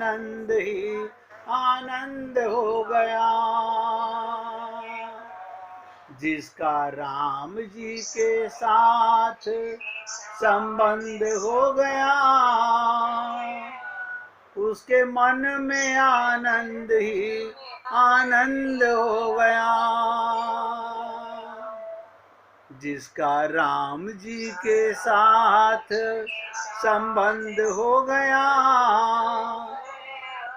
आनंद ही आनंद हो गया। जिसका राम जी के साथ संबंध हो गया, उसके मन में आनंद ही आनंद हो गया। जिसका राम जी के साथ संबंध हो गया,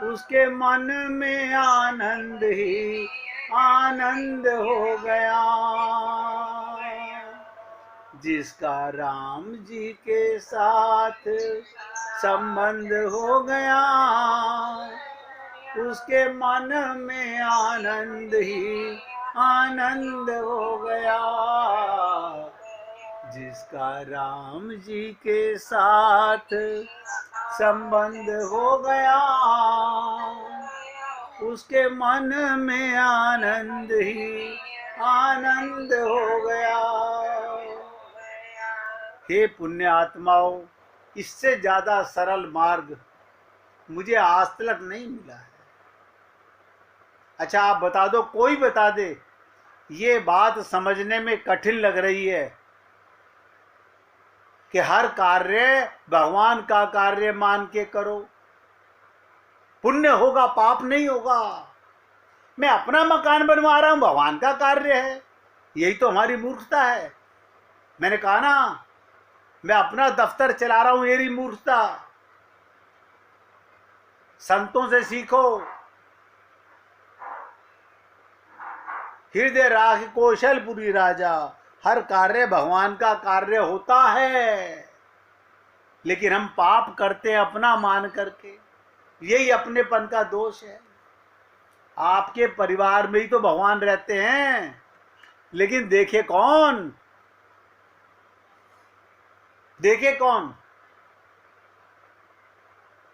उसके मन में आनंद ही आनंद हो गया। जिसका राम जी के साथ संबंध हो गया, उसके मन में आनंद ही आनंद हो गया। जिसका राम जी के साथ संबंध हो गया, उसके मन में आनंद ही आनंद हो गया। हे पुण्य आत्माओं, इससे ज्यादा सरल मार्ग मुझे आज तक नहीं मिला है। अच्छा, आप बता दो, कोई बता दे। ये बात समझने में कठिन लग रही है कि हर कार्य भगवान का कार्य मान के करो, पुण्य होगा, पाप नहीं होगा। मैं अपना मकान बनवा रहा हूं, भगवान का कार्य है। यही तो हमारी मूर्खता है। मैंने कहा ना, मैं अपना दफ्तर चला रहा हूं, मेरी मूर्खता। संतों से सीखो। हृदय राख कौशलपुरी राजा, हर कार्य भगवान का कार्य होता है, लेकिन हम पाप करते हैं अपना मान करके। यही अपनेपन का दोष है। आपके परिवार में ही तो भगवान रहते हैं, लेकिन देखे कौन? देखे कौन?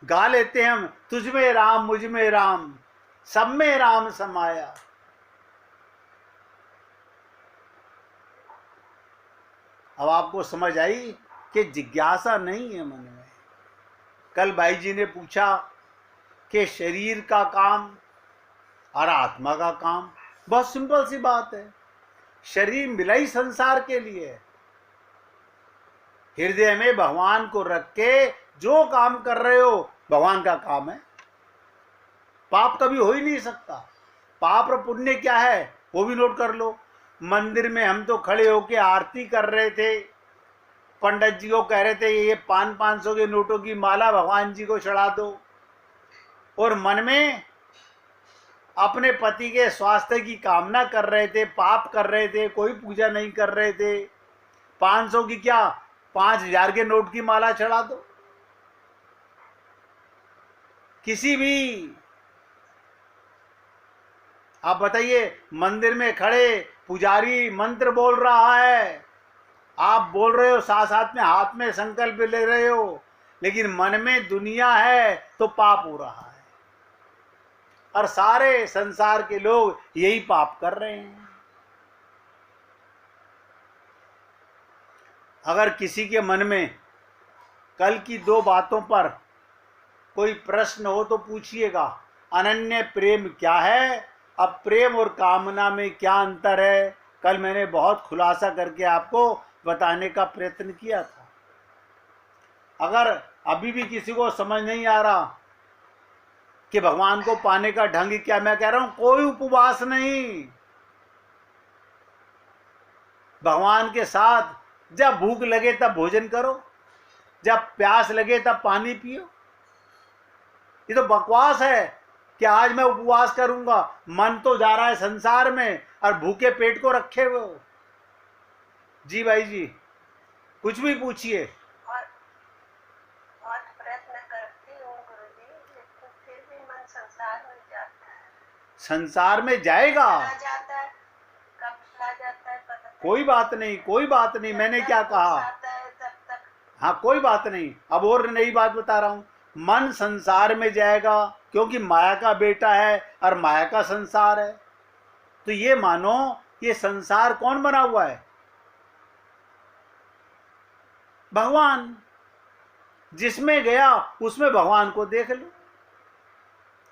गा लेते हैं हम, तुझ में राम मुझ में राम, सब में राम समाया। अब आपको समझ आई कि जिज्ञासा नहीं है मन में। कल भाई जी ने पूछा कि शरीर का काम और आत्मा का काम, बहुत सिंपल सी बात है। शरीर मिला ही संसार के लिए। हृदय में भगवान को रख के जो काम कर रहे हो, भगवान का काम है। पाप कभी हो ही नहीं सकता। पाप और पुण्य क्या है वो भी नोट कर लो। मंदिर में हम तो खड़े होके आरती कर रहे थे, पंडित जी को कह रहे थे ये 500 के नोटों की माला भगवान जी को चढ़ा दो, और मन में अपने पति के स्वास्थ्य की कामना कर रहे थे, पाप कर रहे थे, कोई पूजा नहीं कर रहे थे। 500 की क्या, 5000 के नोट की माला चढ़ा दो। किसी भी, आप बताइए, मंदिर में खड़े पुजारी मंत्र बोल रहा है, आप बोल रहे हो, साथ साथ में हाथ में संकल्प ले रहे हो, लेकिन मन में दुनिया है तो पाप हो रहा है। और सारे संसार के लोग यही पाप कर रहे हैं। अगर किसी के मन में कल की 2 बातों पर कोई प्रश्न हो तो पूछिएगा। अनन्य प्रेम क्या है? अब प्रेम और कामना में क्या अंतर है? कल मैंने बहुत खुलासा करके आपको बताने का प्रयत्न किया था। अगर अभी भी किसी को समझ नहीं आ रहा कि भगवान को पाने का ढंग क्या, मैं कह रहा हूं कोई उपवास नहीं। भगवान के साथ जब भूख लगे तब भोजन करो, जब प्यास लगे तब पानी पियो। ये तो बकवास है कि आज मैं उपवास करूंगा, मन तो जा रहा है संसार में और भूखे पेट को रखे हुए हो। जी भाई जी, कुछ भी पूछिए। बहुत प्रयत्न करती हूँ गुरुजी, लेकिन फिर भी मन संसार में जाता है। संसार में जाएगा, जाता है, कब चला जाता है पता नहीं। कोई बात नहीं, कोई बात नहीं। मैंने क्या कहा? तब तक हाँ, कोई बात नहीं। अब और नई बात बता रहा हूं, मन संसार में जाएगा क्योंकि माया का बेटा है और माया का संसार है। तो ये मानो ये संसार कौन बना हुआ है? भगवान। जिसमें गया उसमें भगवान को देख लो।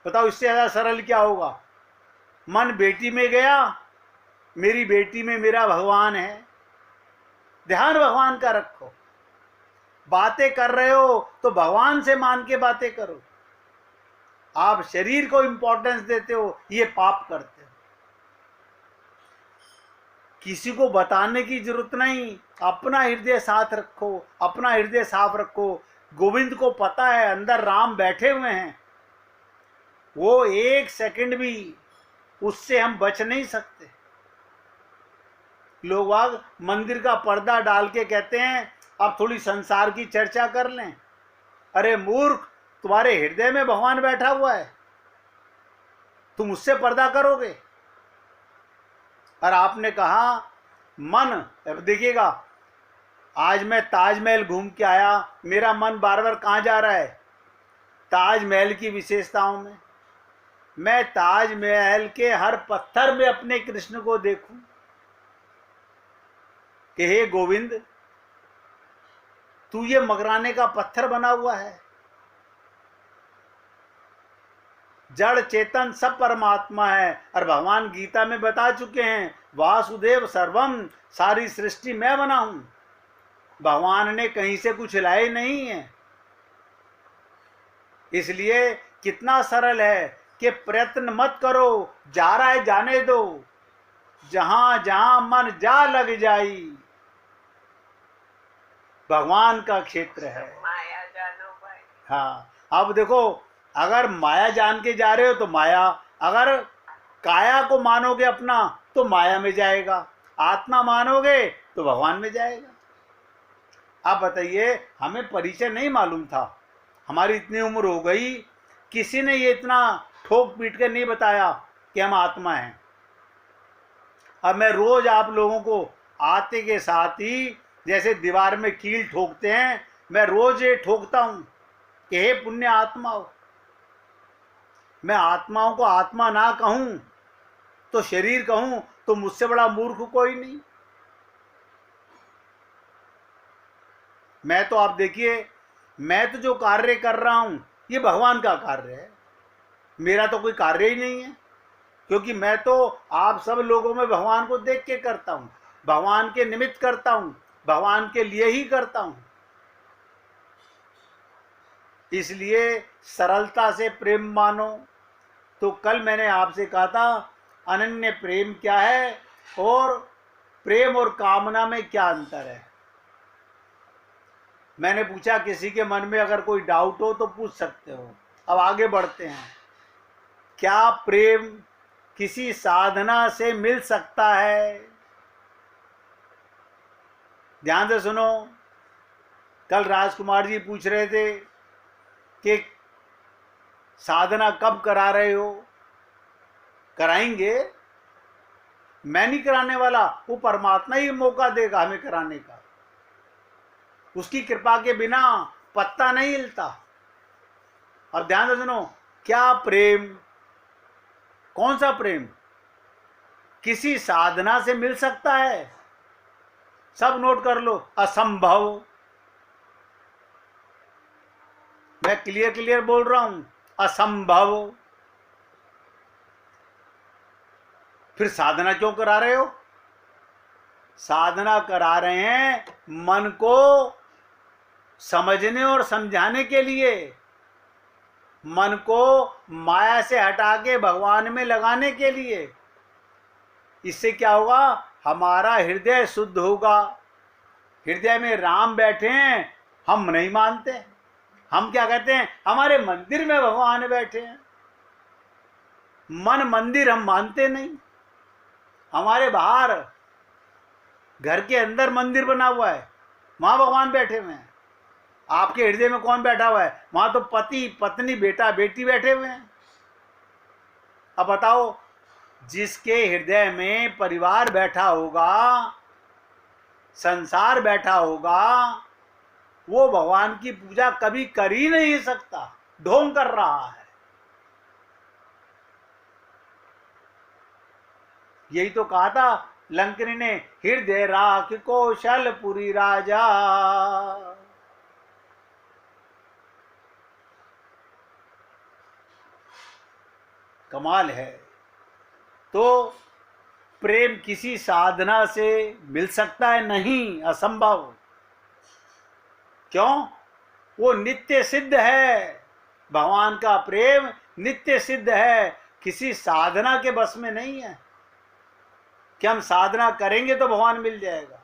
बताओ इससे ज्यादा सरल क्या होगा। मन बेटी में गया, मेरी बेटी में मेरा भगवान है, ध्यान भगवान का रखो। बातें कर रहे हो तो भगवान से मान के बातें करो। आप शरीर को इंपॉर्टेंस देते हो, ये पाप करते हो। किसी को बताने की जरूरत नहीं, अपना हृदय साथ रखो, अपना हृदय साफ रखो। गोविंद को पता है अंदर राम बैठे हुए हैं, वो एक सेकंड भी उससे हम बच नहीं सकते। लोग आग मंदिर का पर्दा डाल के कहते हैं अब थोड़ी संसार की चर्चा कर लें। अरे मूर्ख, तुम्हारे हृदय में भगवान बैठा हुआ है, तुम उससे पर्दा करोगे। और आपने कहा मन, अब देखिएगा, आज मैं ताजमहल घूम के आया, मेरा मन बार बार कहाँ जा रहा है? ताजमहल की विशेषताओं में। मैं ताजमहल के हर पत्थर में अपने कृष्ण को देखूं कि हे गोविंद, तू ये मगराने का पत्थर बना हुआ है। जड़ चेतन सब परमात्मा है। और भगवान गीता में बता चुके हैं वासुदेव सर्वम, सारी सृष्टि मैं बना हूं। भगवान ने कहीं से कुछ लाए नहीं है। इसलिए कितना सरल है कि प्रयत्न मत करो, जा रहा है जाने दो, जहां जहां मन जा लग जाई, भगवान का क्षेत्र है। माया जानो भाई। हाँ, अब देखो, अगर माया जान के जा रहे हो तो माया, अगर काया को मानोगे अपना तो माया में जाएगा, आत्मा मानोगे तो भगवान में जाएगा। आप बताइए, हमें परिचय नहीं मालूम था, हमारी इतनी उम्र हो गई, किसी ने ये इतना ठोक पीट कर नहीं बताया कि हम आत्मा हैं। अब मैं रोज आप लोगों को आते के साथ ही जैसे दीवार में कील ठोकते हैं, मैं रोज ये ठोकता हूं कि हे पुण्य आत्माओं। मैं आत्माओं को आत्मा ना कहूं तो शरीर कहूं तो मुझसे बड़ा मूर्ख कोई नहीं। मैं तो, आप देखिए, मैं तो जो कार्य कर रहा हूं ये भगवान का कार्य है, मेरा तो कोई कार्य ही नहीं है। क्योंकि मैं तो आप सब लोगों में भगवान को देख के करता हूं, भगवान के निमित्त करता हूं, भगवान के लिए ही करता हूं। इसलिए सरलता से प्रेम मानो। तो कल मैंने आपसे कहा था अनन्य प्रेम क्या है और प्रेम और कामना में क्या अंतर है। मैंने पूछा किसी के मन में अगर कोई डाउट हो तो पूछ सकते हो। अब आगे बढ़ते हैं। क्या प्रेम किसी साधना से मिल सकता है? ध्यान से सुनो। कल राजकुमार जी पूछ रहे थे कि साधना कब करा रहे हो? कराएंगे, मैं नहीं कराने वाला, वो परमात्मा ही मौका देगा हमें कराने का। उसकी कृपा के बिना पत्ता नहीं हिलता। अब ध्यान से सुनो, क्या प्रेम, कौन सा प्रेम किसी साधना से मिल सकता है? सब नोट कर लो, असंभव। मैं क्लियर बोल रहा हूं, असंभव। फिर साधना क्यों करा रहे हो? साधना करा रहे हैं मन को समझने और समझाने के लिए, मन को माया से हटा के भगवान में लगाने के लिए। इससे क्या होगा? हमारा हृदय शुद्ध होगा। हृदय में राम बैठे हैं, हम नहीं मानते। हम क्या कहते हैं? हमारे मंदिर में भगवान बैठे हैं। मन मंदिर हम मानते नहीं। हमारे बाहर घर के अंदर मंदिर बना हुआ है, वहां भगवान बैठे हुए हैं। आपके हृदय में कौन बैठा हुआ है? वहां तो पति पत्नी बेटा बेटी बैठे हुए हैं। अब बताओ, जिसके हृदय में परिवार बैठा होगा, संसार बैठा होगा, वो भगवान की पूजा कभी कर ही नहीं सकता, ढोंग कर रहा है। यही तो कहा था लंकनी ने, हृदय राख कौशलपुरी राजा। कमाल है। तो प्रेम किसी साधना से मिल सकता है? नहीं, असंभव। क्यों? वो नित्य सिद्ध है। भगवान का प्रेम नित्य सिद्ध है, किसी साधना के बस में नहीं है कि हम साधना करेंगे तो भगवान मिल जाएगा।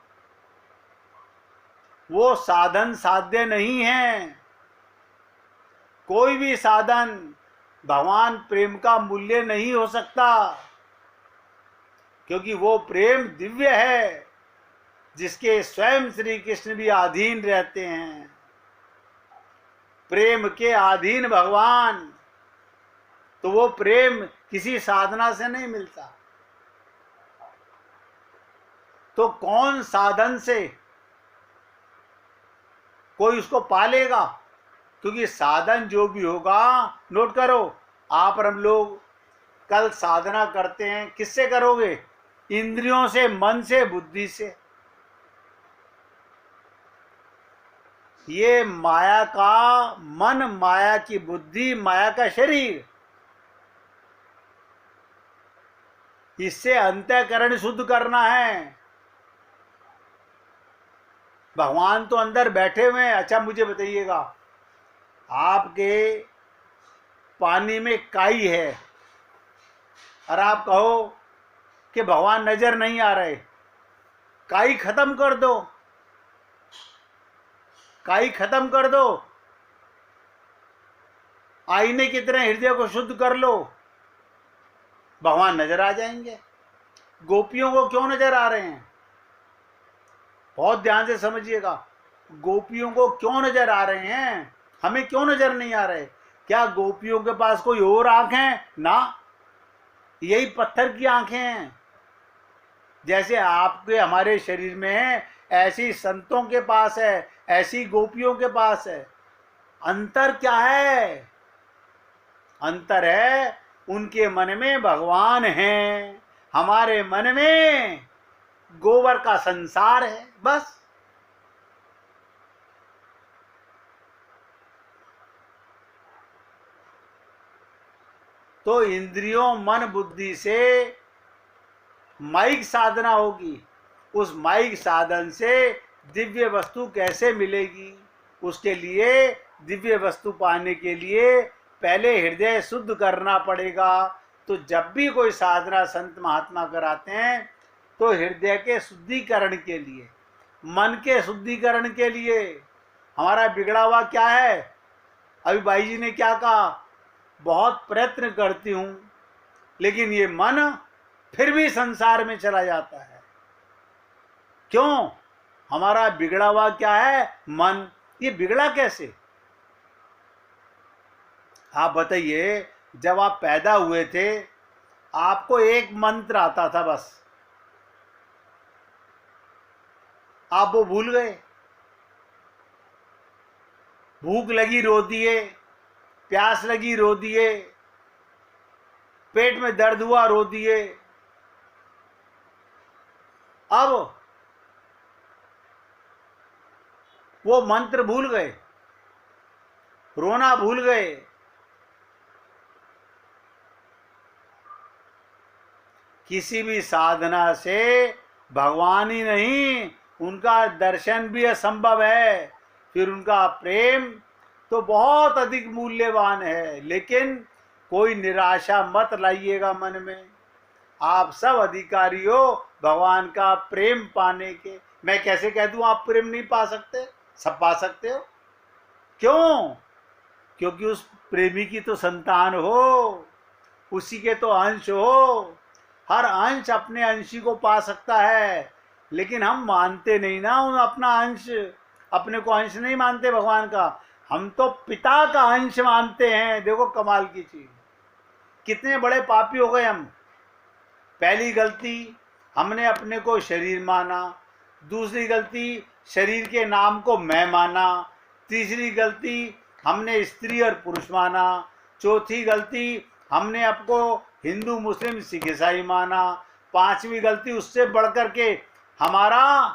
वो साधन साध्य नहीं है। कोई भी साधन भगवान प्रेम का मूल्य नहीं हो सकता, क्योंकि वो प्रेम दिव्य है, जिसके स्वयं श्री कृष्ण भी अधीन रहते हैं। प्रेम के अधीन भगवान, तो वो प्रेम किसी साधना से नहीं मिलता। तो कौन साधन से कोई उसको पालेगा? क्योंकि साधन जो भी होगा, नोट करो, आप और हम लोग कल साधना करते हैं, किससे करोगे? इंद्रियों से, मन से, बुद्धि से। ये माया का मन, माया की बुद्धि, माया का शरीर, इससे अंतःकरण शुद्ध करना है। भगवान तो अंदर बैठे हुए हैं। अच्छा मुझे बताइएगा, आपके पानी में काई है और आप कहो कि भगवान नजर नहीं आ रहे, काई खत्म कर दो, काई खत्म कर दो, आईने की तरह हृदय को शुद्ध कर लो, भगवान नजर आ जाएंगे। गोपियों को क्यों नजर आ रहे हैं? बहुत ध्यान से समझिएगा, गोपियों को क्यों नजर आ रहे हैं, हमें क्यों नजर नहीं आ रहे? क्या गोपियों के पास कोई और आंख है? ना, यही पत्थर की आंखें हैं। जैसे आपके हमारे शरीर में है, ऐसी संतों के पास है, ऐसी गोपियों के पास है। अंतर क्या है? अंतर है उनके मन में भगवान है, हमारे मन में गोबर का संसार है, बस। तो इंद्रियों, मन, बुद्धि से माइक साधना होगी। उस माइक साधन से दिव्य वस्तु कैसे मिलेगी? उसके लिए, दिव्य वस्तु पाने के लिए पहले हृदय शुद्ध करना पड़ेगा। तो जब भी कोई साधना संत महात्मा कराते हैं, तो हृदय के शुद्धिकरण के लिए, मन के शुद्धिकरण के लिए। हमारा बिगड़ा हुआ क्या है? अभी भाई जी ने क्या कहा, बहुत प्रयत्न करती हूं लेकिन ये मन फिर भी संसार में चला जाता है। क्यों? हमारा बिगड़ा हुआ क्या है? मन। ये बिगड़ा कैसे? आप बताइए, जब आप पैदा हुए थे आपको एक मंत्र आता था बस, आप वो भूल गए। भूख लगी रो दिए, प्यास लगी रो दिए, पेट में दर्द हुआ रो दिए। अब वो मंत्र भूल गए, रोना भूल गए। किसी भी साधना से भगवान ही नहीं, उनका दर्शन भी असंभव है। फिर उनका प्रेम तो बहुत अधिक मूल्यवान है। लेकिन कोई निराशा मत लाइएगा मन में। आप सब अधिकारी हो भगवान का प्रेम पाने के। मैं कैसे कह दूं आप प्रेम नहीं पा सकते? सब पा सकते हो। क्यों? क्योंकि उस प्रेमी की तो संतान हो, उसी के तो अंश हो। हर अंश अपने अंशी को पा सकता है, लेकिन हम मानते नहीं ना उन अपना अंश। अपने को अंश नहीं मानते भगवान का, हम तो पिता का अंश मानते हैं। देखो कमाल की चीज, कितने बड़े पापी हो गए हम। पहली गलती, हमने अपने को शरीर माना। दूसरी गलती, शरीर के नाम को मैं माना। तीसरी गलती, हमने स्त्री और पुरुष माना। चौथी गलती, हमने आपको हिंदू, मुस्लिम, सिख, ईसाई माना। पांचवी गलती, उससे बढ़कर के हमारा,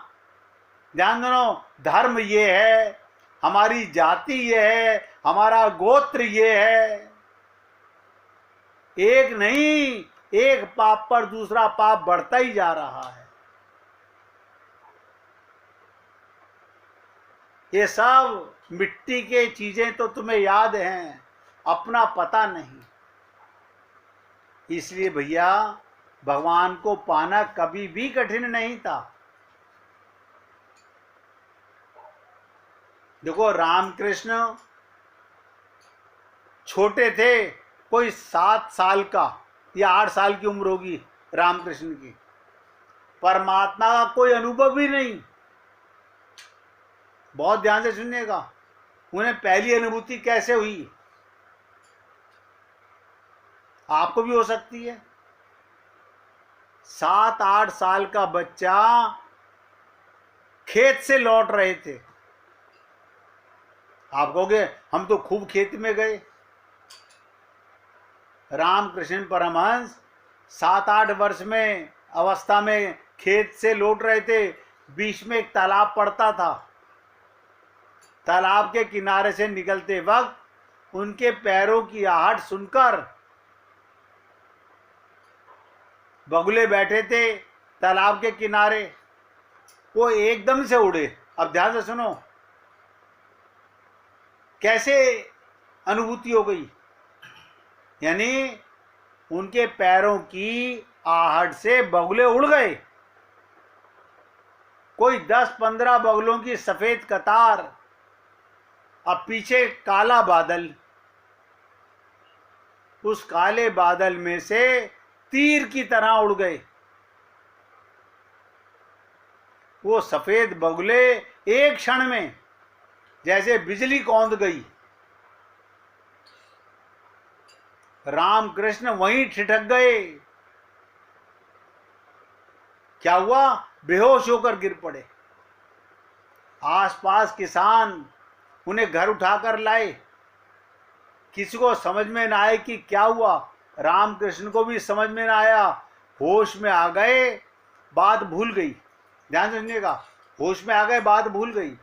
ध्यान दो, धर्म ये है, हमारी जाति ये है, हमारा गोत्र ये है। एक नहीं, एक पाप पर दूसरा पाप बढ़ता ही जा रहा है। ये सब मिट्टी के चीजें तो तुम्हें याद हैं, अपना पता नहीं। इसलिए भैया भगवान को पाना कभी भी कठिन नहीं था। देखो रामकृष्ण छोटे थे, कोई 7 साल का या 8 साल की उम्र होगी रामकृष्ण की। परमात्मा का कोई अनुभव ही नहीं। बहुत ध्यान से सुनिएगा, उन्हें पहली अनुभूति कैसे हुई, आपको भी हो सकती है। 7-8 साल का बच्चा खेत से लौट रहे थे। आप कहोगे हम तो खूब खेत में गए। रामकृष्ण परमहंस 7-8 वर्ष में अवस्था में खेत से लौट रहे थे। बीच में एक तालाब पड़ता था। तालाब के किनारे से निकलते वक्त उनके पैरों की आहट सुनकर बगुले बैठे थे तालाब के किनारे, वो एकदम से उड़े। अब ध्यान से सुनो कैसे अनुभूति हो गई। यानी उनके पैरों की आहट से बगुले उड़ गए। कोई 10-15 बगुलों की सफेद कतार, अब पीछे काला बादल। उस काले बादल में से तीर की तरह उड़ गए वो सफेद बगुले। एक क्षण में जैसे बिजली कौंध गई। रामकृष्ण वहीं ठिठक गए। क्या हुआ? बेहोश होकर गिर पड़े। आसपास किसान उन्हें घर उठाकर लाए। किसी को समझ में ना आए कि क्या हुआ। रामकृष्ण को भी समझ में ना आया। होश में आ गए, बात भूल गई। ध्यान सुनिएगा, होश में आ गए, बात भूल गई।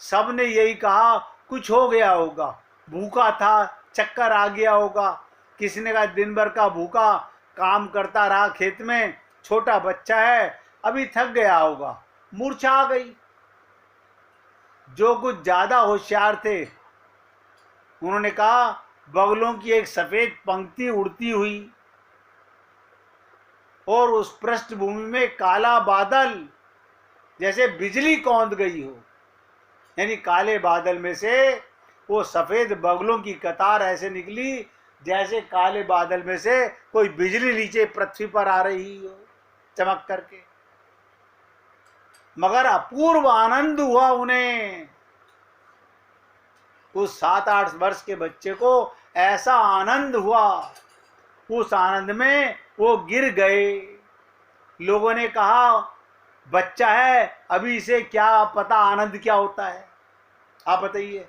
सब ने यही कहा कुछ हो गया होगा, भूखा था, चक्कर आ गया होगा। किसी ने कहा दिन भर का भूखा काम करता रहा खेत में, छोटा बच्चा है, अभी थक गया होगा, मूर्छा आ गई। जो कुछ ज्यादा होशियार थे उन्होंने कहा बगलों की एक सफेद पंक्ति उड़ती हुई और उस पृष्ठभूमि में काला बादल, जैसे बिजली कौंध गई हो। यानी काले बादल में से वो सफेद बगलों की कतार ऐसे निकली जैसे काले बादल में से कोई बिजली नीचे पृथ्वी पर आ रही हो चमक करके। मगर अपूर्व आनंद हुआ उन्हें। उस 7-8 वर्ष के बच्चे को ऐसा आनंद हुआ, उस आनंद में वो गिर गए। लोगों ने कहा बच्चा है, अभी इसे क्या पता आनंद क्या होता है। आप बताइए,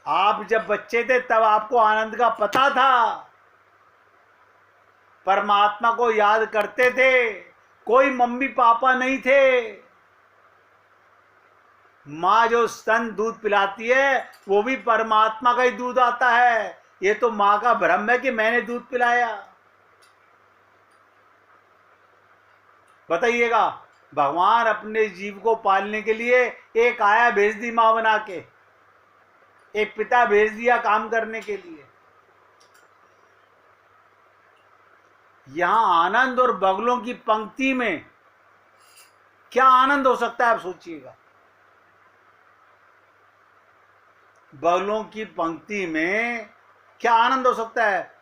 आप जब बच्चे थे तब आपको आनंद का पता था। परमात्मा को याद करते थे, कोई मम्मी पापा नहीं थे। माँ जो स्तन दूध पिलाती है वो भी परमात्मा का ही दूध आता है। ये तो माँ का भ्रम है कि मैंने दूध पिलाया। बताइएगा, भगवान अपने जीव को पालने के लिए एक आया भेज दी माँ बना के, एक पिता भेज दिया काम करने के लिए। यहां आनंद और बगलों की पंक्ति में क्या आनंद हो सकता है, आप सोचिएगा। बगलों की पंक्ति में क्या आनंद हो सकता है।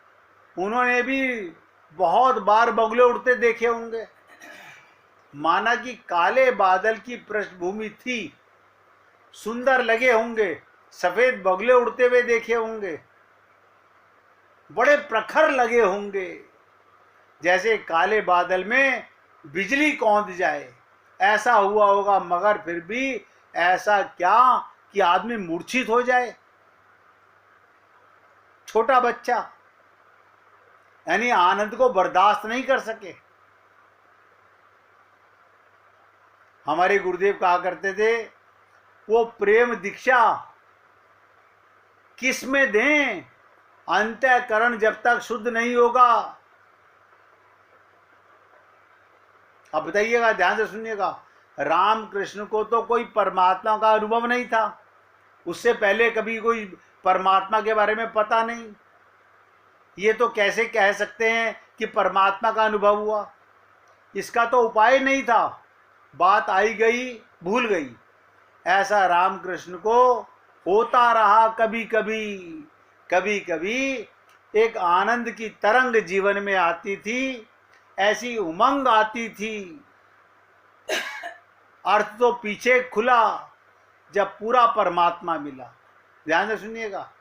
उन्होंने भी बहुत बार बगले उड़ते देखे होंगे। माना कि काले बादल की पृष्ठभूमि थी, सुंदर लगे होंगे, सफेद बगले उड़ते हुए देखे होंगे, बड़े प्रखर लगे होंगे, जैसे काले बादल में बिजली कौंध जाए, ऐसा हुआ होगा। मगर फिर भी ऐसा क्या कि आदमी मूर्छित हो जाए। छोटा बच्चा यानी आनंद को बर्दाश्त नहीं कर सके। हमारे गुरुदेव कहा करते थे, वो प्रेम दीक्षा किस में दें अंतःकरण जब तक शुद्ध नहीं होगा, अब बताइएगा, ध्यान से सुनिएगा, राम कृष्ण को तो कोई परमात्मा का अनुभव नहीं था, उससे पहले कभी कोई परमात्मा के बारे में पता नहीं। ये तो कैसे कह सकते हैं कि परमात्मा का अनुभव हुआ? इसका तो उपाय नहीं था, बात आई गई भूल गई। ऐसा रामकृष्ण को होता रहा। कभी कभी एक आनंद की तरंग जीवन में आती थी, ऐसी उमंग आती थी। अर्थ तो पीछे खुला जब पूरा परमात्मा मिला। ध्यान से सुनिएगा,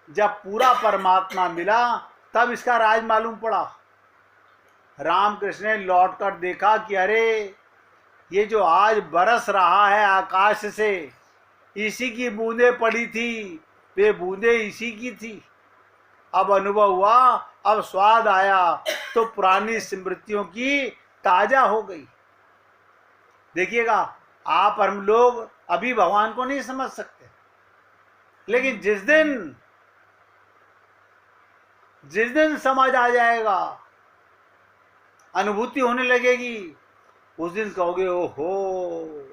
जब पूरा परमात्मा मिला तब इसका राज मालूम पड़ा। रामकृष्ण ने लौट कर देखा कि अरे, ये जो आज बरस रहा है आकाश से, इसी की बूंदें पड़ी थी, वे बूंदें इसी की थी। अब अनुभव हुआ, अब स्वाद आया, तो पुरानी स्मृतियों की ताजा हो गई। देखिएगा, आप हम लोग अभी भगवान को नहीं समझ सकते, लेकिन जिस दिन समझ आ जाएगा, अनुभूति होने लगेगी, उस दिन कहोगे ओहो,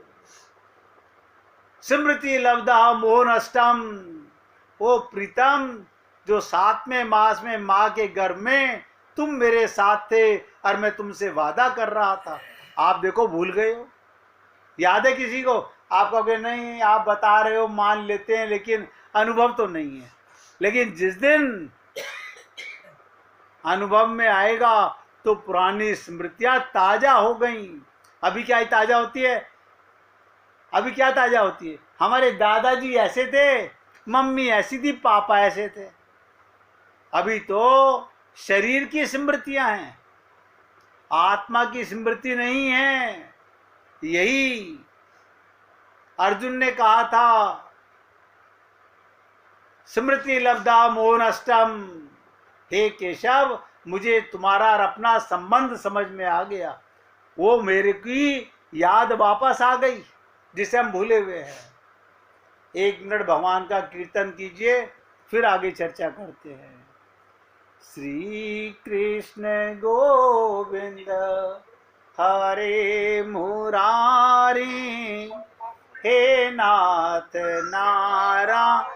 स्मृति लब्धा मोह नष्टम। ओ प्रीतम, जो 7वें मास में माँ के गर्भ में तुम मेरे साथ थे और मैं तुमसे वादा कर रहा था, आप देखो भूल गए हो। याद है किसी को? आप कहोगे नहीं, आप बता रहे हो, मान लेते हैं, लेकिन अनुभव तो नहीं है। लेकिन जिस दिन अनुभव में आएगा तो पुरानी स्मृतियां ताजा हो गई। अभी क्या ताजा होती है? अभी क्या ताजा होती है? हमारे दादाजी ऐसे थे, मम्मी ऐसी थी, पापा ऐसे थे। अभी तो शरीर की स्मृतियां हैं, आत्मा की स्मृति नहीं है। यही अर्जुन ने कहा था, स्मृति लब्धा मोह नष्टम। हे केशव, मुझे तुम्हारा और अपना संबंध समझ में आ गया, वो मेरे की याद वापस आ गई जिसे हम भूले हुए हैं। 1 मिनट भगवान का कीर्तन कीजिए, फिर आगे चर्चा करते हैं। श्री कृष्ण गोविंद हरे मुरारी, हे नाथ नारायण